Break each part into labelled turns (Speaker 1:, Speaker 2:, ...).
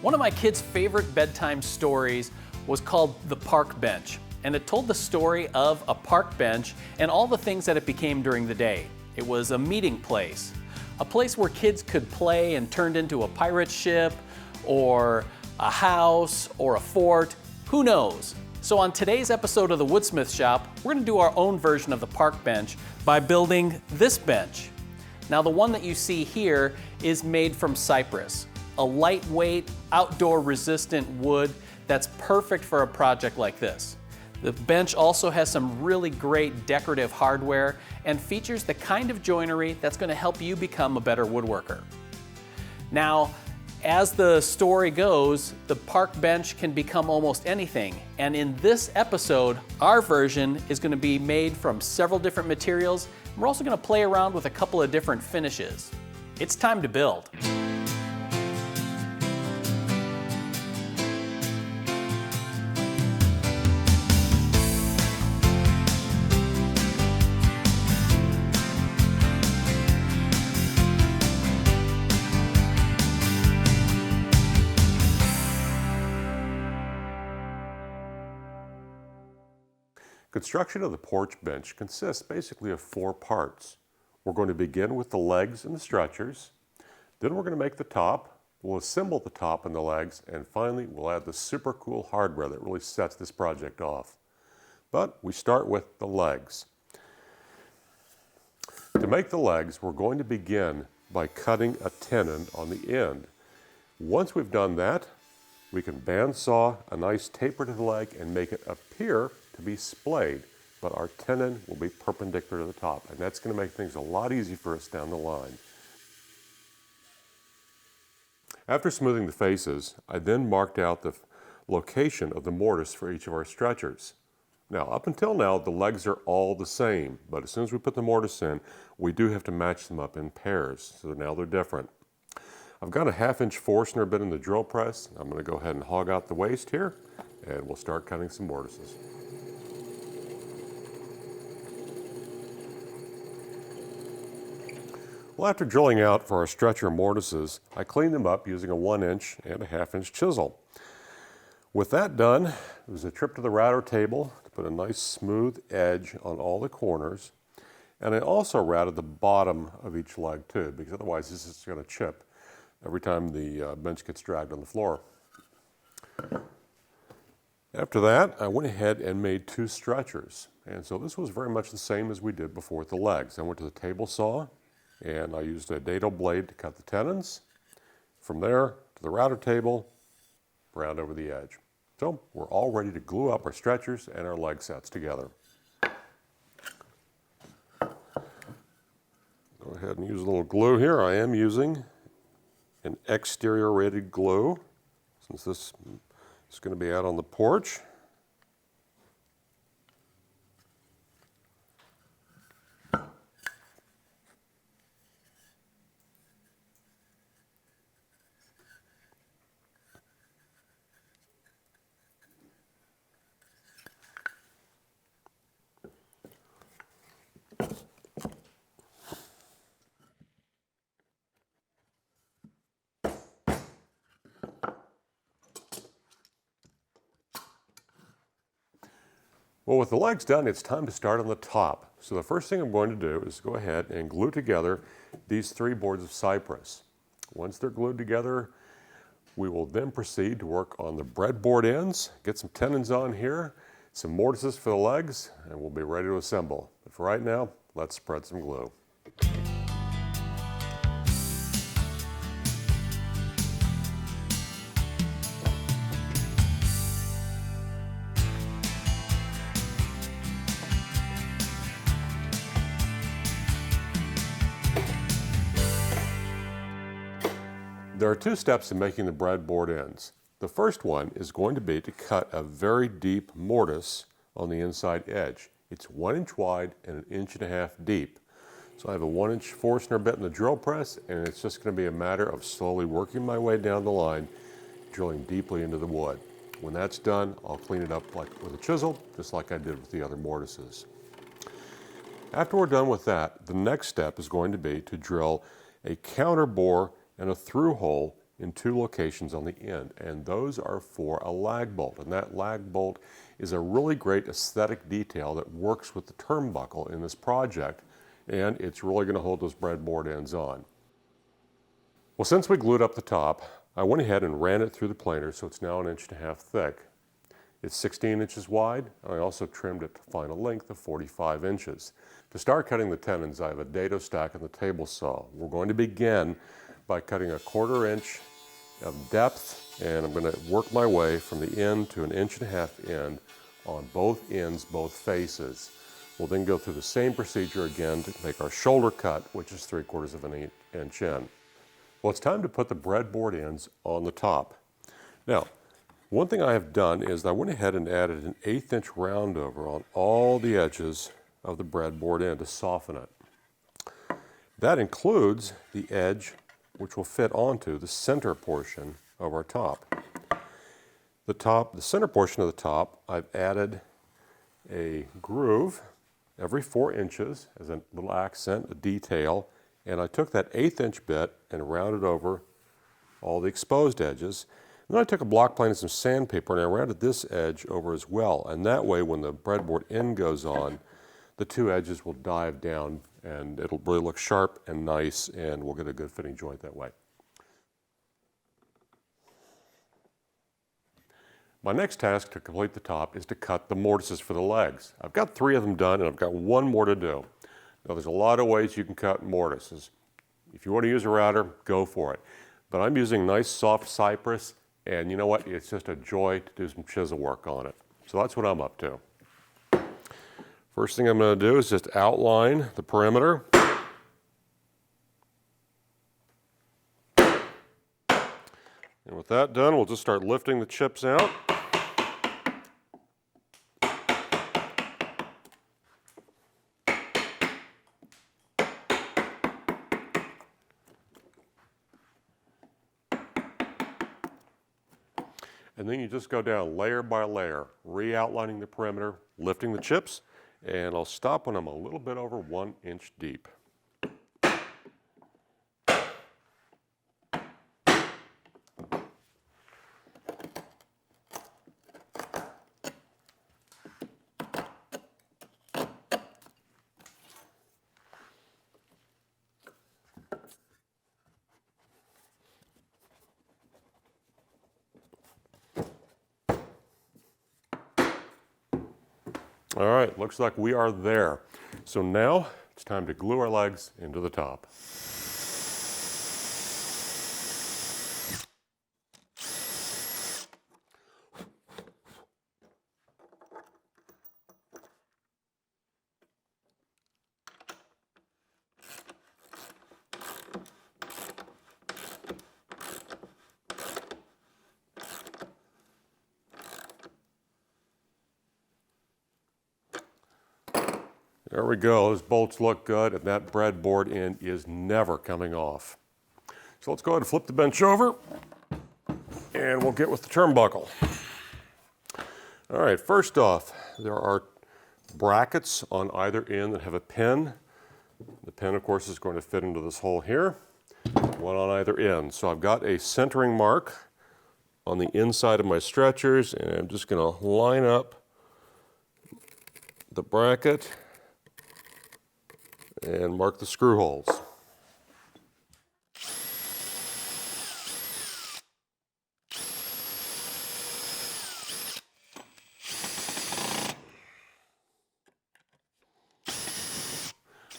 Speaker 1: One of my kids' favorite bedtime stories was called The Park Bench, and it told the story of a park bench and all the things that it became during the day. It was a meeting place, a place where kids could play and turned into a pirate ship, or a house, or a fort, who knows? So on today's episode of the Woodsmith Shop, we're gonna do our own version of the park bench by building this bench. Now the one that you see here is made from cypress, a lightweight, outdoor resistant wood that's perfect for a project like this. The bench also has some really great decorative hardware and features the kind of joinery that's going to help you become a better woodworker. Now, as the story goes, the park bench can become almost anything, and in this episode, our version is going to be made from several different materials. We're also going to play around with a couple of different finishes. It's time to build.
Speaker 2: Construction of the porch bench consists basically of 4 parts. We're going to begin with the legs and the stretchers. Then we're going to make the top. We'll assemble the top and the legs, and finally we'll add the super cool hardware that really sets this project off. But we start with the legs. To make the legs, we're going to begin by cutting a tenon on the end. Once we've done that, we can bandsaw a nice taper to the leg and make it appear to be splayed, but our tenon will be perpendicular to the top, and that's going to make things a lot easier for us down the line. After smoothing the faces, I then marked out the location of the mortise for each of our stretchers. Now, up until now, the legs are all the same, but as soon as we put the mortise in, we do have to match them up in pairs, so now they're different. I've got a 1/2-inch Forstner bit in the drill press. I'm going to go ahead and hog out the waste here, and we'll start cutting some mortises. Well, after drilling out for our stretcher mortises, I cleaned them up using a 1-inch and a 1/2-inch chisel. With that done, it was a trip to the router table to put a nice smooth edge on all the corners. And I also routed the bottom of each leg too, because otherwise this is going to chip every time the bench gets dragged on the floor. After that, I went ahead and made 2 stretchers. And so this was very much the same as we did before with the legs. I went to the table saw, and I used a dado blade to cut the tenons. From there to the router table, round over the edge. So we're all ready to glue up our stretchers and our leg sets together. Go ahead and use a little glue here. I am using an exterior rated glue, since this is going to be out on the porch. Well, with the legs done, it's time to start on the top. So the first thing I'm going to do is go ahead and glue together these 3 boards of cypress. Once they're glued together, we will then proceed to work on the breadboard ends, get some tenons on here, some mortises for the legs, and we'll be ready to assemble. But for right now, let's spread some glue. There are 2 steps in making the breadboard ends. The first one is going to be to cut a very deep mortise on the inside edge. It's 1 inch wide and 1.5 inches deep. So I have a 1-inch Forstner bit in the drill press, and it's just going to be a matter of slowly working my way down the line, drilling deeply into the wood. When that's done, I'll clean it up with a chisel, just like I did with the other mortises. After we're done with that, the next step is going to be to drill a counter bore and a through hole in 2 locations on the end, and those are for a lag bolt. And that lag bolt is a really great aesthetic detail that works with the turnbuckle in this project, and it's really going to hold those breadboard ends on. Well, since we glued up the top, I went ahead and ran it through the planer, so it's now 1.5 inches thick. It's 16 inches wide, and I also trimmed it to find a length of 45 inches. To start cutting the tenons, I have a dado stack on the table saw. We're going to begin by cutting a 1/4 inch of depth, and I'm going to work my way from the end to 1.5 inches end on both ends, both faces. We'll then go through the same procedure again to make our shoulder cut, which is 3/4 inch in. Well, it's time to put the breadboard ends on the top. Now, one thing I have done is I went ahead and added an 1/8 inch round over on all the edges of the breadboard end to soften it. That includes the edge which will fit onto the center portion of our top. The center portion of the top, I've added a groove every 4 inches as a little accent, a detail, and I took that 1/8 inch bit and rounded over all the exposed edges. And then I took a block plane and some sandpaper and I rounded this edge over as well, and that way when the breadboard end goes on, the 2 edges will dive down and it'll really look sharp and nice, and we'll get a good fitting joint that way. My next task to complete the top is to cut the mortises for the legs. I've got 3 of them done and I've got 1 more to do. Now there's a lot of ways you can cut mortises. If you want to use a router, go for it. But I'm using nice soft cypress, and you know what? It's just a joy to do some chisel work on it. So that's what I'm up to. First thing I'm going to do is just outline the perimeter. And with that done, we'll just start lifting the chips out. And then you just go down layer by layer, re-outlining the perimeter, lifting the chips, and I'll stop when I'm a little bit over 1 inch deep. All right, looks like we are there. So now it's time to glue our legs into the top. There we go, those bolts look good, and that breadboard end is never coming off. So let's go ahead and flip the bench over, and we'll get with the turnbuckle. All right, first off, there are brackets on either end that have a pin. The pin, of course, is going to fit into this hole here, one on either end. So I've got a centering mark on the inside of my stretchers, and I'm just going to line up the bracket and mark the screw holes.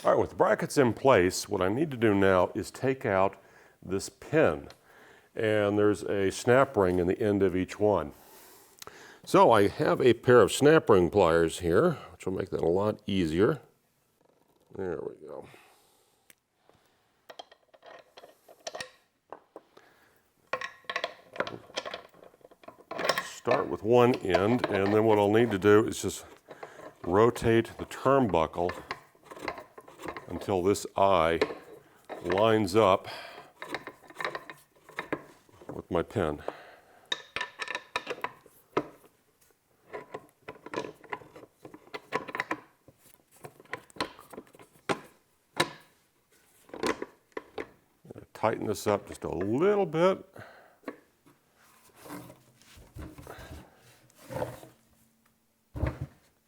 Speaker 2: All right, with the brackets in place, what I need to do now is take out this pin, and there's a snap ring in the end of each one. So I have a pair of snap ring pliers here, which will make that a lot easier. There we go. Start with one end, and then what I'll need to do is just rotate the turnbuckle until this eye lines up with my pin. Tighten this up just a little bit.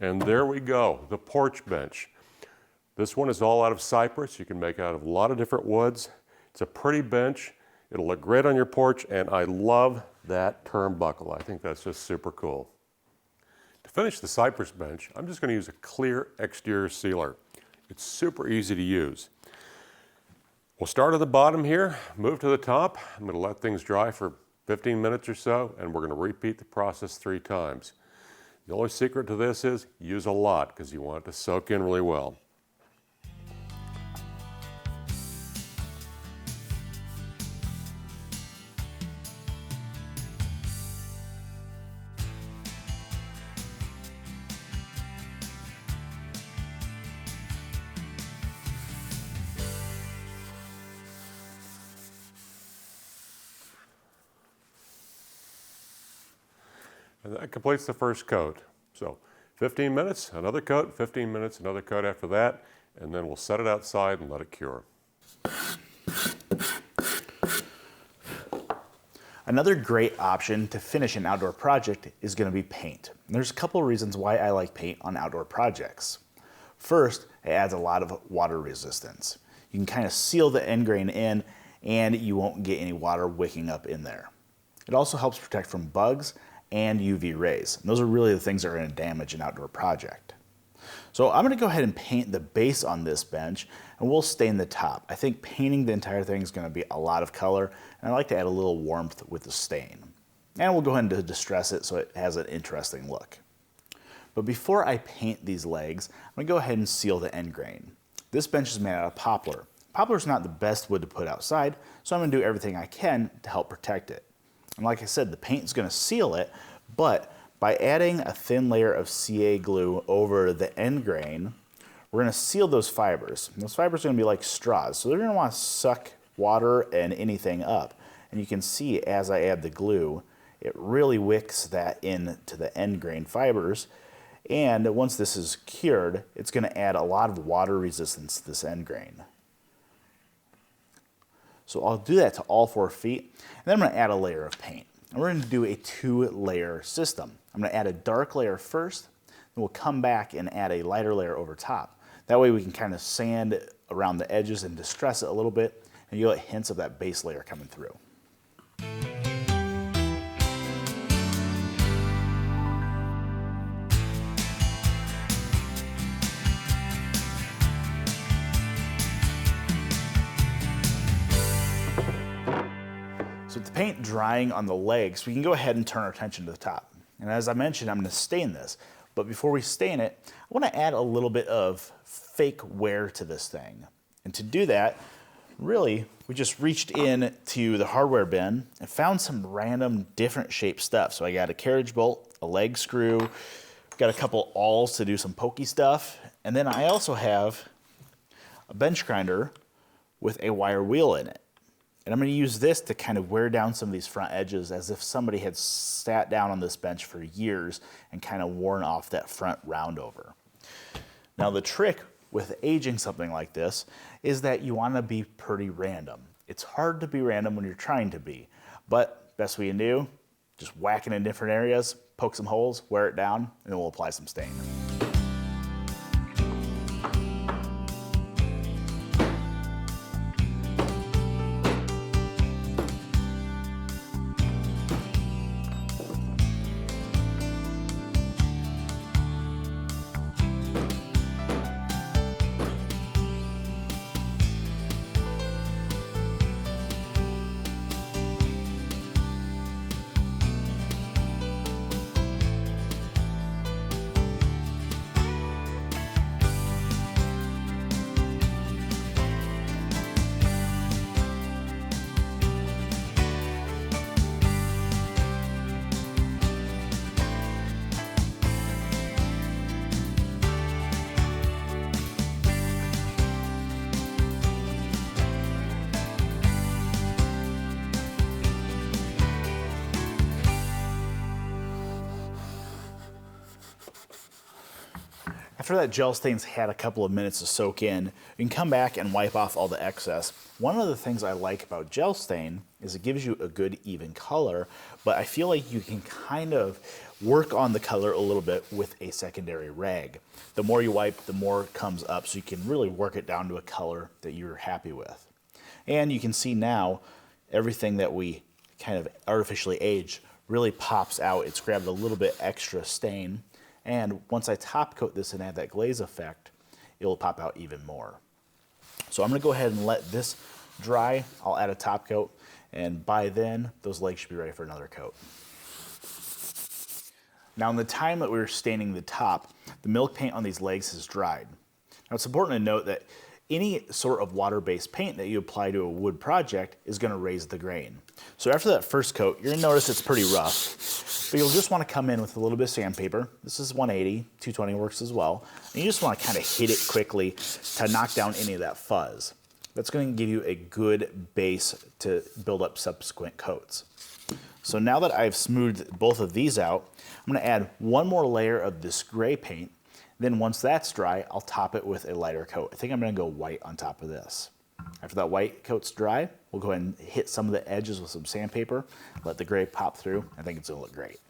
Speaker 2: And there we go, the porch bench. This one is all out of cypress. You can make out of a lot of different woods. It's a pretty bench. It'll look great on your porch, and I love that turnbuckle. I think that's just super cool. To finish the cypress bench, I'm just going to use a clear exterior sealer. It's super easy to use. We'll start at the bottom here, move to the top. I'm going to let things dry for 15 minutes or so, and we're going to repeat the process 3 times. The only secret to this is use a lot because you want it to soak in really well. And that completes the first coat. So 15 minutes, another coat, 15 minutes, another coat after that, and then we'll set it outside and let it cure.
Speaker 3: Another great option to finish an outdoor project is going to be paint. And there's a couple of reasons why I like paint on outdoor projects. First, it adds a lot of water resistance. You can kind of seal the end grain in and you won't get any water wicking up in there. It also helps protect from bugs and UV rays. And those are really the things that are going to damage an outdoor project. So I'm going to go ahead and paint the base on this bench and we'll stain the top. I think painting the entire thing is going to be a lot of color and I like to add a little warmth with the stain. And we'll go ahead and distress it so it has an interesting look. But before I paint these legs, I'm going to go ahead and seal the end grain. This bench is made out of poplar. Poplar is not the best wood to put outside, so I'm going to do everything I can to help protect it. And like I said, the paint is going to seal it, but by adding a thin layer of CA glue over the end grain, we're going to seal those fibers. And those fibers are going to be like straws, so they're going to want to suck water and anything up. And you can see as I add the glue, it really wicks that into the end grain fibers. And once this is cured, it's going to add a lot of water resistance to this end grain. So I'll do that to all 4 feet, and then I'm going to add a layer of paint. And we're going to do a 2-layer system. I'm going to add a dark layer first, then we'll come back and add a lighter layer over top. That way we can kind of sand around the edges and distress it a little bit, and you'll get hints of that base layer coming through. So with the paint drying on the legs, we can go ahead and turn our attention to the top. And as I mentioned, I'm going to stain this. But before we stain it, I want to add a little bit of fake wear to this thing. And to do that, really, we just reached in to the hardware bin and found some random different shaped stuff. So I got a carriage bolt, a leg screw, got a couple awls to do some pokey stuff. And then I also have a bench grinder with a wire wheel in it. And I'm going to use this to kind of wear down some of these front edges as if somebody had sat down on this bench for years and kind of worn off that front round over. Now the trick with aging something like this is that you want to be pretty random. It's hard to be random when you're trying to be, but best we can do, just whack it in different areas, poke some holes, wear it down, and then we'll apply some stain. After that gel stain's had a couple of minutes to soak in, you can come back and wipe off all the excess. One of the things I like about gel stain is it gives you a good even color, but I feel like you can kind of work on the color a little bit with a secondary rag. The more you wipe, the more it comes up, so you can really work it down to a color that you're happy with. And you can see now everything that we kind of artificially aged really pops out. It's grabbed a little bit extra stain, and once I top coat this and add that glaze effect, it'll pop out even more. So I'm going to go ahead and let this dry. I'll add a top coat, and by then those legs should be ready for another coat. Now in the time that we were staining the top, the milk paint on these legs has dried. Now it's important to note that any sort of water-based paint that you apply to a wood project is going to raise the grain. So after that first coat, you're going to notice it's pretty rough, but you'll just want to come in with a little bit of sandpaper. This is 180, 220 works as well. And you just want to kind of hit it quickly to knock down any of that fuzz. That's going to give you a good base to build up subsequent coats. So now that I've smoothed both of these out, I'm going to add one more layer of this gray paint. Then once that's dry, I'll top it with a lighter coat. I think I'm going to go white on top of this. After that white coat's dry, we'll go ahead and hit some of the edges with some sandpaper, let the gray pop through. I think it's going to look great.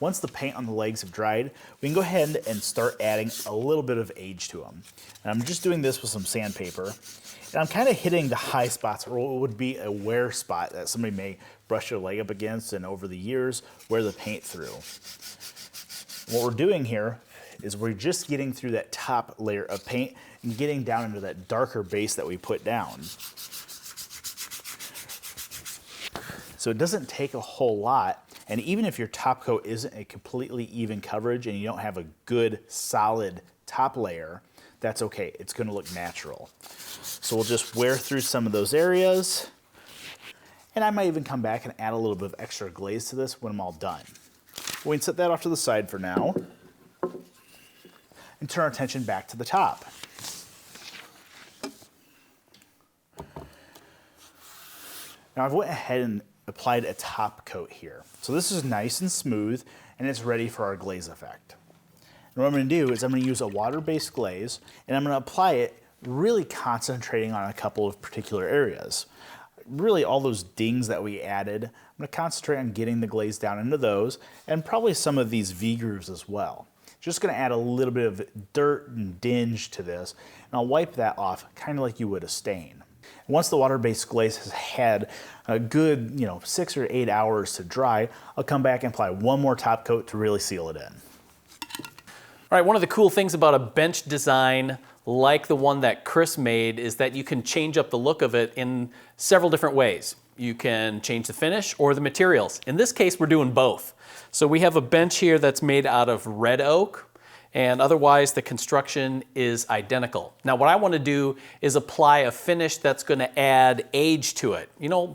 Speaker 3: Once the paint on the legs have dried, we can go ahead and start adding a little bit of age to them. And I'm just doing this with some sandpaper. And I'm kind of hitting the high spots, or what would be a wear spot that somebody may brush their leg up against and over the years wear the paint through. What we're doing here is we're just getting through that top layer of paint and getting down into that darker base that we put down. So it doesn't take a whole lot. And even if your top coat isn't a completely even coverage and you don't have a good solid top layer, that's okay. It's going to look natural. So we'll just wear through some of those areas. And I might even come back and add a little bit of extra glaze to this when I'm all done. We can set that off to the side for now and turn our attention back to the top. Now I've went ahead and applied a top coat here. So this is nice and smooth and it's ready for our glaze effect. And what I'm going to do is I'm going to use a water-based glaze and I'm going to apply it really concentrating on a couple of particular areas. Really all those dings that we added, I'm going to concentrate on getting the glaze down into those and probably some of these V-grooves as well. Just going to add a little bit of dirt and dinge to this and I'll wipe that off kind of like you would a stain. Once the water-based glaze has had a good 6 or 8 hours to dry, I'll come back and apply one more top coat to really seal it in.
Speaker 1: All right, one of the cool things about a bench design like the one that Chris made is that you can change up the look of it in several different ways. You can change the finish or the materials. In this case, we're doing both. So we have a bench here that's made out of red oak, and otherwise the construction is identical. Now what I want to do is apply a finish that's going to add age to it.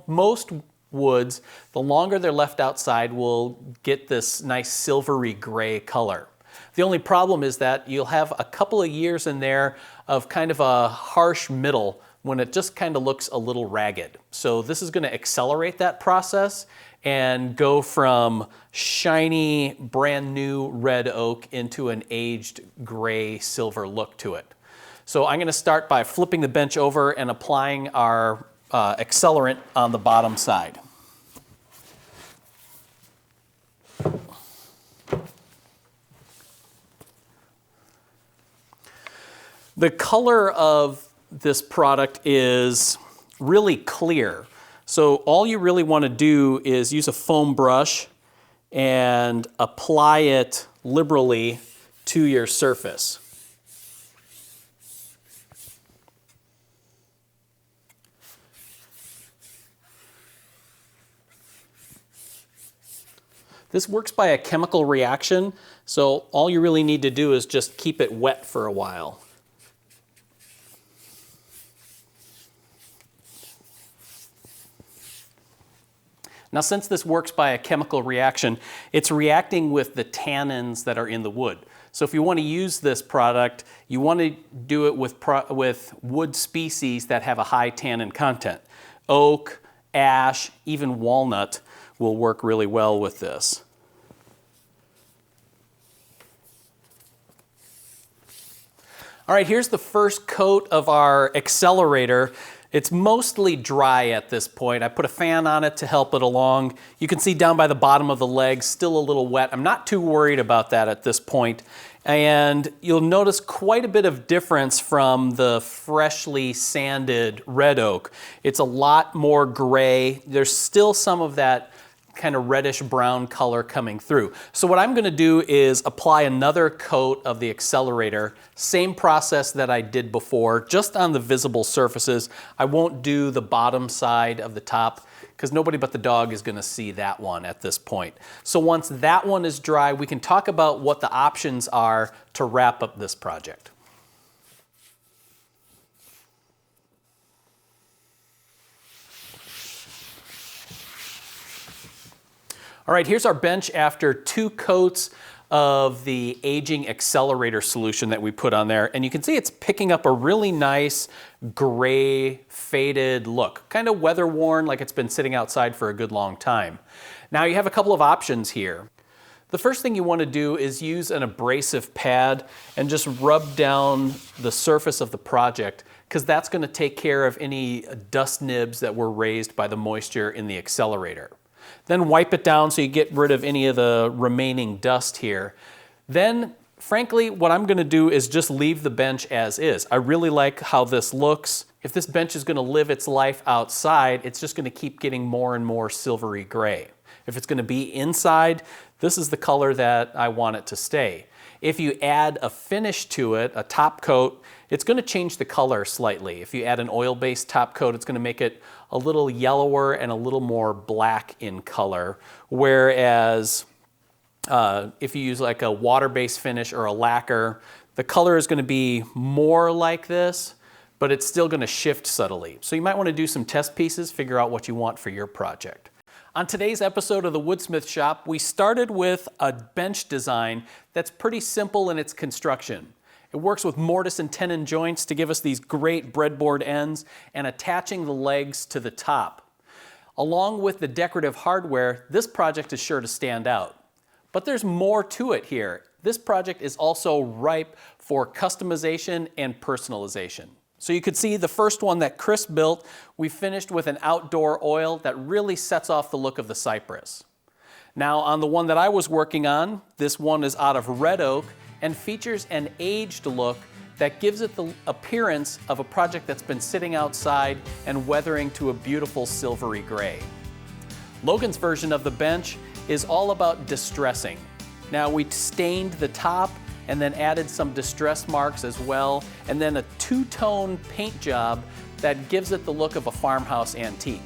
Speaker 1: Most woods, the longer they're left outside, will get this nice silvery gray color. The only problem is that you'll have a couple of years in there of kind of a harsh middle when it just kind of looks a little ragged. So this is going to accelerate that process and go from shiny, brand new red oak into an aged gray silver look to it. So I'm going to start by flipping the bench over and applying our accelerant on the bottom side. The color of this product is really clear. So all you really want to do is use a foam brush and apply it liberally to your surface. This works by a chemical reaction, so all you really need to do is just keep it wet for a while. Now, since this works by a chemical reaction, it's reacting with the tannins that are in the wood. So if you want to use this product, you want to do it with wood species that have a high tannin content. Oak, ash, even walnut will work really well with this. All right, here's the first coat of our accelerator. It's mostly dry at this point. I put a fan on it to help it along. You can see down by the bottom of the legs, still a little wet. I'm not too worried about that at this point. And you'll notice quite a bit of difference from the freshly sanded red oak. It's a lot more gray. There's still some of that kind of reddish brown color coming through. So what I'm going to do is apply another coat of the accelerator, same process that I did before, just on the visible surfaces. I won't do the bottom side of the top because nobody but the dog is going to see that one at this point. So once that one is dry, we can talk about what the options are to wrap up this project. All right, here's our bench after 2 coats of the aging accelerator solution that we put on there. And you can see it's picking up a really nice gray faded look, kind of weather worn, like it's been sitting outside for a good long time. Now you have a couple of options here. The first thing you want to do is use an abrasive pad and just rub down the surface of the project, because that's going to take care of any dust nibs that were raised by the moisture in the accelerator. Then wipe it down so you get rid of any of the remaining dust here. Then, frankly, what I'm going to do is just leave the bench as is. I really like how this looks. If this bench is going to live its life outside, it's just going to keep getting more and more silvery gray. If it's going to be inside, this is the color that I want it to stay. If you add a finish to it, a top coat, it's going to change the color slightly. If you add an oil-based top coat, it's going to make it a little yellower and a little more black in color. Whereas if you use like a water-based finish or a lacquer, the color is going to be more like this, but it's still going to shift subtly. So you might want to do some test pieces, figure out what you want for your project. On today's episode of the Woodsmith Shop, we started with a bench design that's pretty simple in its construction. It works with mortise and tenon joints to give us these great breadboard ends and attaching the legs to the top. Along with the decorative hardware, this project is sure to stand out. But there's more to it here. This project is also ripe for customization and personalization. So you could see the first one that Chris built, we finished with an outdoor oil that really sets off the look of the cypress. Now on the one that I was working on, this one is out of red oak and features an aged look that gives it the appearance of a project that's been sitting outside and weathering to a beautiful silvery gray. Logan's version of the bench is all about distressing. Now we stained the top and then added some distress marks as well, and then a 2-tone paint job that gives it the look of a farmhouse antique.